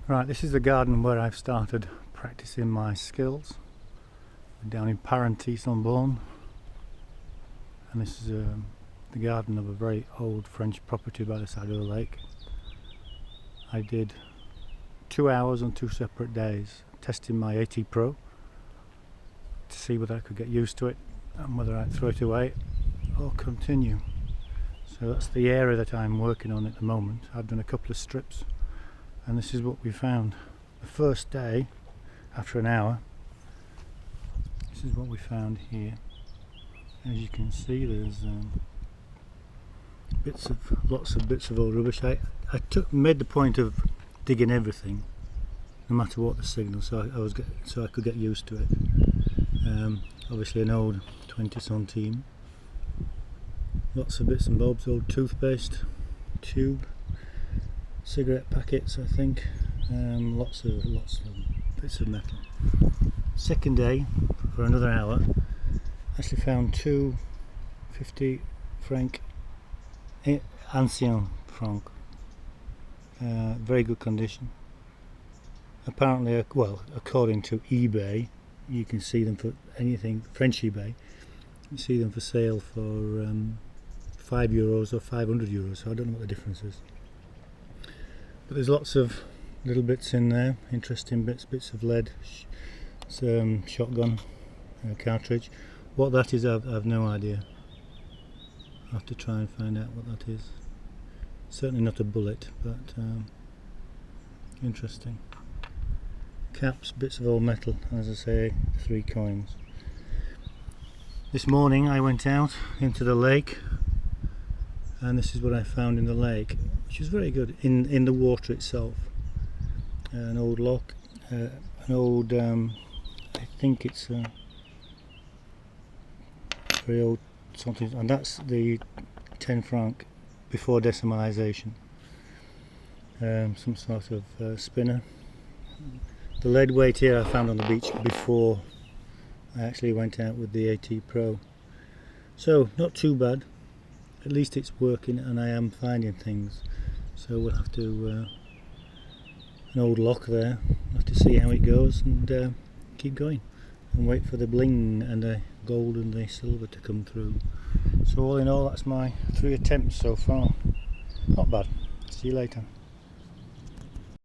Right, this is the garden where I've started practicing my skills. I'm down in Parentis on Bourne, and this is the garden of a very old French property by the side of the lake. I did 2 hours on 2 separate days testing my AT Pro to see whether I could get used to it and whether I'd throw it away or continue. So that's the area that I'm working on at the moment. I've done a couple of strips and this is what we found. The first day, after an hour, this is what we found here. As you can see, there's lots of bits of old rubbish. I made the point of digging everything, no matter what the signal, so I could get used to it. Obviously an old 20 centime, lots of bits and bobs, old toothpaste tube, cigarette packets, I think, lots of bits of metal. Second day, for another hour, actually found 2 50 franc ancien franc, very good condition. Apparently, well, according to eBay, you can see them for anything, French eBay, you see them for sale for €5 or €500, so I don't know what the difference is. But there's lots of little bits in there, interesting bits of lead, shotgun cartridge. What that is, I've no idea. I'll have to try and find out what that is. Certainly not a bullet, but interesting. Caps, bits of old metal, as I say, 3 coins. This morning I went out into the lake and this is what I found in the lake, which is very good, in the water itself. An old lock, an old, I think it's a very old something, and that's the 10 franc before decimalisation. Some sort of spinner. The lead weight here I found on the beach before I actually went out with the AT Pro. So not too bad, at least it's working and I am finding things. So we'll have to, an old lock there, we'll have to see how it goes and keep going and wait for the bling and the gold and the silver to come through. So all in all, that's my 3 attempts so far. Not bad. See you later.